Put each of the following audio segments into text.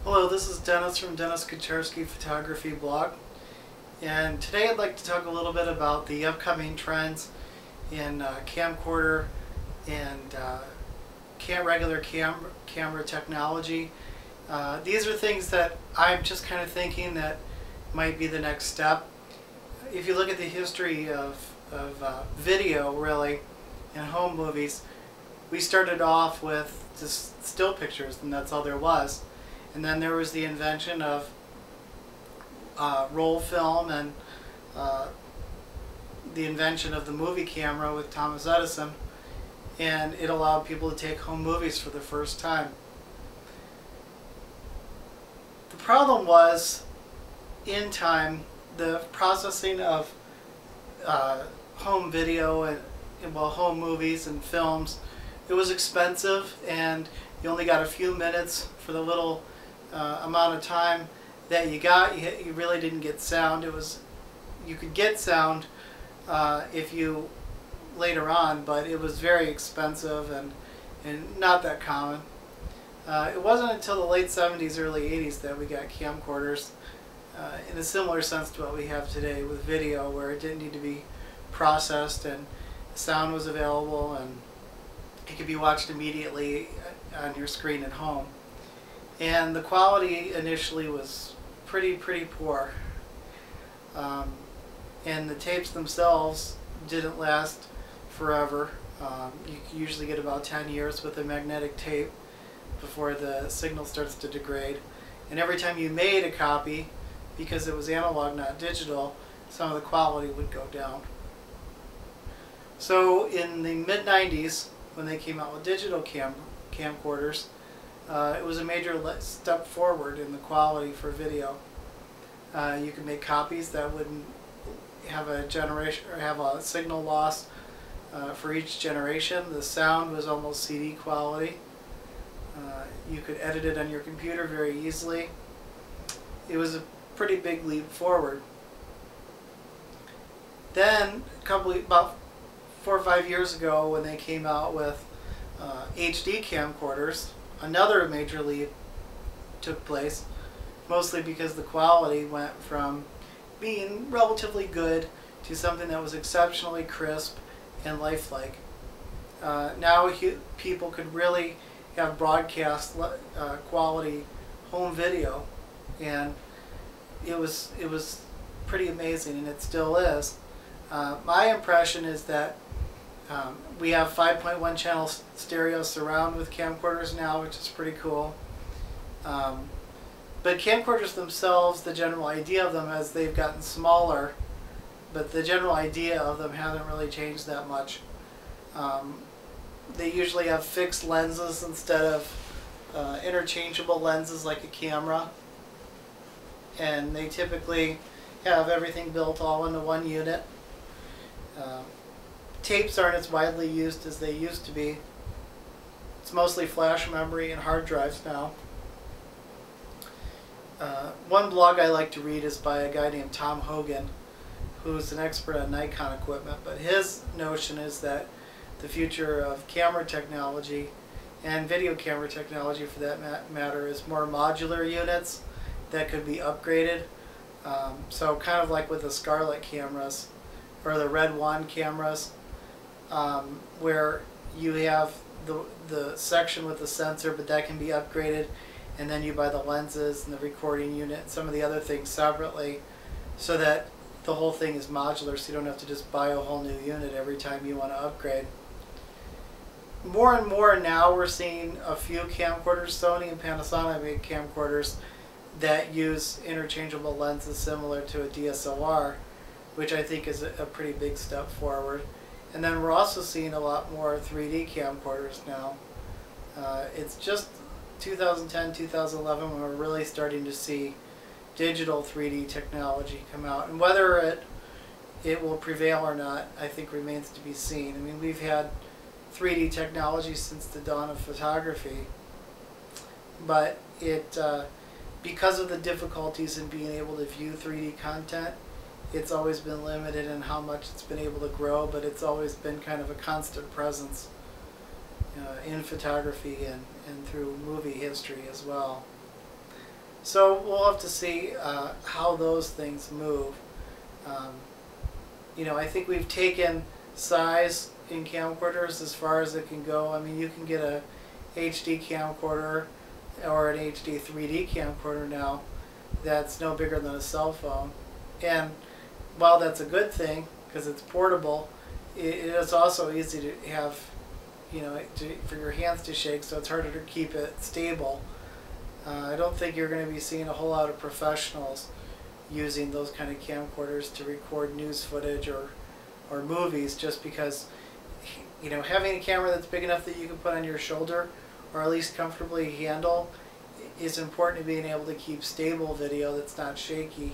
Hello, this is Dennis from Dennis Kucharski Photography Blog, and today I'd like to talk a little bit about the upcoming trends in camcorder and regular camera technology. These are things that I'm just kind of thinking that might be the next step. If you look at the history of video, really, in home movies, we started off with just still pictures, and that's all there was. And then there was the invention of roll film and the invention of the movie camera with Thomas Edison, and it allowed people to take home movies for the first time. The problem was, in time, the processing of home video and home movies and films, it was expensive, and you only got a few minutes for the little amount of time that you got. You really didn't get sound. You could get sound if you later on, but it was very expensive and not that common. It wasn't until the late 70s, early 80s that we got camcorders in a similar sense to what we have today with video, where it didn't need to be processed and sound was available and it could be watched immediately on your screen at home. And the quality initially was pretty poor, and the tapes themselves didn't last forever. You usually get about 10 years with a magnetic tape before the signal starts to degrade, and every time you made a copy, because it was analog not digital, some of the quality would go down. So in the mid-90s, when they came out with digital camcorders, it was a major step forward in the quality for video. You could make copies that wouldn't have a generation or have a signal loss for each generation. The sound was almost CD quality. You could edit it on your computer very easily. It was a pretty big leap forward. Then, about 4 or 5 years ago, when they came out with HD camcorders, another major leap took place, mostly because the quality went from being relatively good to something that was exceptionally crisp and lifelike. Now people could really have broadcast quality home video, and it was pretty amazing, and it still is. My impression is that we have 5.1 channel stereo surround with camcorders now, which is pretty cool. But camcorders themselves, the general idea of them, as they've gotten smaller, but the general idea of them hasn't really changed that much. They usually have fixed lenses instead of interchangeable lenses like a camera, and they typically have everything built all into one unit. Tapes aren't as widely used as they used to be. It's mostly flash memory and hard drives now. One blog I like to read is by a guy named Tom Hogan, who's an expert on Nikon equipment, but his notion is that the future of camera technology, and video camera technology for that matter, is more modular units that could be upgraded. So kind of like with the Scarlett cameras or the Red One cameras, where you have the section with the sensor, but that can be upgraded, and then you buy the lenses and the recording unit and some of the other things separately, so that the whole thing is modular, so you don't have to just buy a whole new unit every time you want to upgrade. More and more now we're seeing a few camcorders, Sony and Panasonic make camcorders that use interchangeable lenses similar to a DSLR, which I think is a pretty big step forward. And then we're also seeing a lot more 3D camcorders now. It's just 2010, 2011 when we're really starting to see digital 3D technology come out. And whether it will prevail or not, I think remains to be seen. I mean, we've had 3D technology since the dawn of photography, but because of the difficulties in being able to view 3D content, it's always been limited in how much it's been able to grow, but it's always been kind of a constant presence in photography and through movie history as well. So we'll have to see how those things move. Um, you know, I think we've taken size in camcorders as far as it can go. I mean, you can get a HD camcorder or an HD 3D camcorder now that's no bigger than a cell phone. And while that's a good thing because it's portable, it is also easy to have, you know, for your hands to shake, so it's harder to keep it stable. I don't think you're going to be seeing a whole lot of professionals using those kind of camcorders to record news footage or movies, just because, you know, having a camera that's big enough that you can put on your shoulder or at least comfortably handle is important to being able to keep stable video that's not shaky,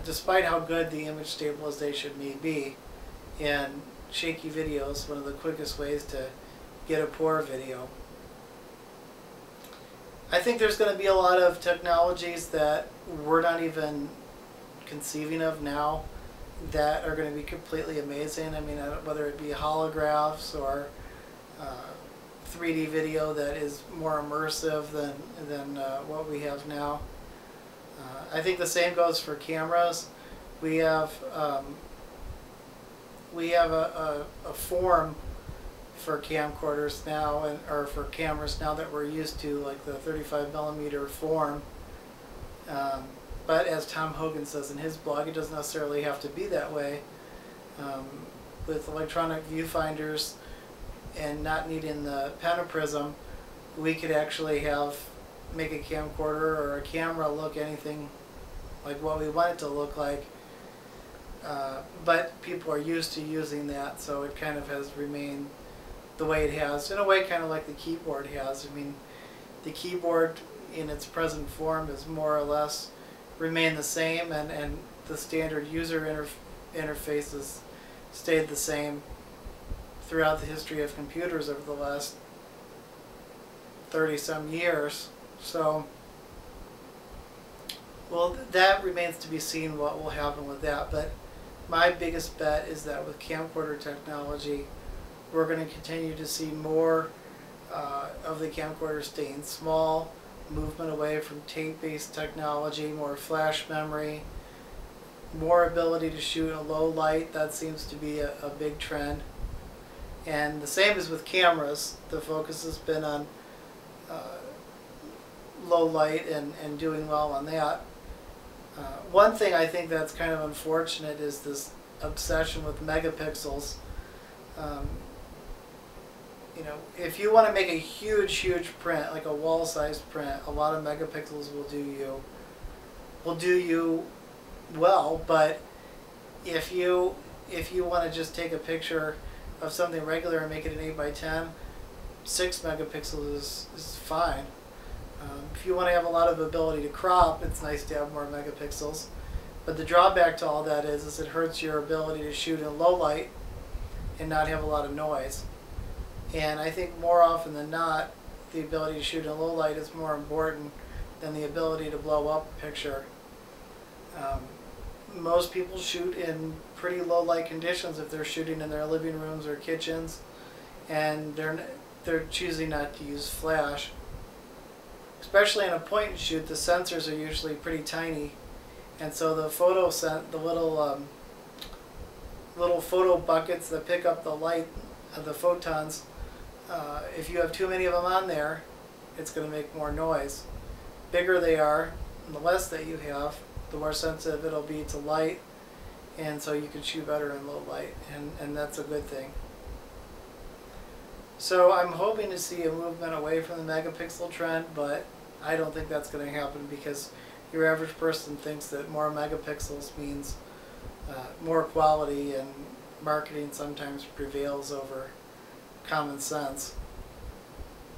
despite how good the image stabilization may be. And shaky video is one of the quickest ways to get a poor video. I think there's going to be a lot of technologies that we're not even conceiving of now that are going to be completely amazing. I mean, whether it be holographs or 3D video that is more immersive than what we have now. I think the same goes for cameras. We have a form for camcorders now, or for cameras now, that we're used to, like the 35mm form. But as Tom Hogan says in his blog, it doesn't necessarily have to be that way. With electronic viewfinders and not needing the Pentaprism, we could actually make a camcorder or a camera look anything like what we want it to look like. But people are used to using that, so it kind of has remained the way it has, in a way kind of like the keyboard has. I mean, the keyboard in its present form has more or less remained the same, and the standard user interface has stayed the same throughout the history of computers over the last 30-some years. So, well, that remains to be seen what will happen with that. But my biggest bet is that with camcorder technology, we're going to continue to see more of the camcorder staying small, movement away from tape-based technology, more flash memory, more ability to shoot in low light. That seems to be a big trend. And the same is with cameras. The focus has been on low light and doing well on that. One thing I think that's kind of unfortunate is this obsession with megapixels. You know, if you want to make a huge print, like a wall-sized print, a lot of megapixels will do you well. But if you want to just take a picture of something regular and make it an 8x10, 6 megapixels is fine. If you want to have a lot of ability to crop, it's nice to have more megapixels. But the drawback to all that is it hurts your ability to shoot in low light and not have a lot of noise. And I think more often than not, the ability to shoot in low light is more important than the ability to blow up a picture. Most people shoot in pretty low light conditions if they're shooting in their living rooms or kitchens, and they're choosing not to use flash. Especially in a point and shoot, the sensors are usually pretty tiny, and so the little photo buckets that pick up the light of the photons, if you have too many of them on there, it's going to make more noise. Bigger they are, and the less that you have, the more sensitive it'll be to light, and so you can shoot better in low light, and that's a good thing. So I'm hoping to see a movement away from the megapixel trend, but I don't think that's going to happen because your average person thinks that more megapixels means more quality, and marketing sometimes prevails over common sense.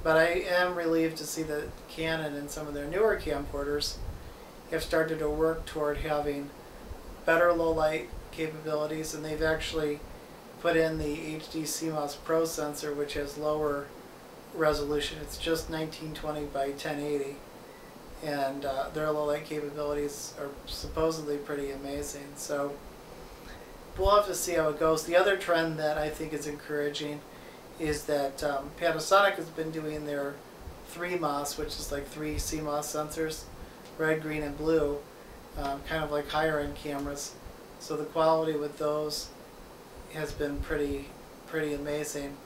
But I am relieved to see that Canon and some of their newer camcorders have started to work toward having better low light capabilities, and they've actually put in the HD CMOS Pro sensor, which has lower resolution. It's just 1920 by 1080, and their low light capabilities are supposedly pretty amazing. So we'll have to see how it goes. The other trend that I think is encouraging is that Panasonic has been doing their 3MOS, which is like 3 CMOS sensors, red, green, and blue, kind of like higher end cameras. So the quality with those has been pretty amazing.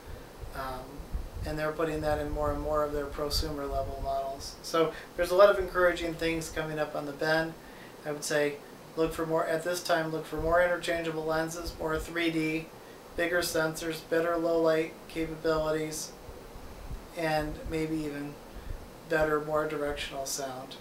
And they're putting that in more and more of their prosumer level models. So there's a lot of encouraging things coming up on the bend. I would say look for more, at this time, look for more interchangeable lenses, more 3D, bigger sensors, better low light capabilities, and maybe even better, more directional sound.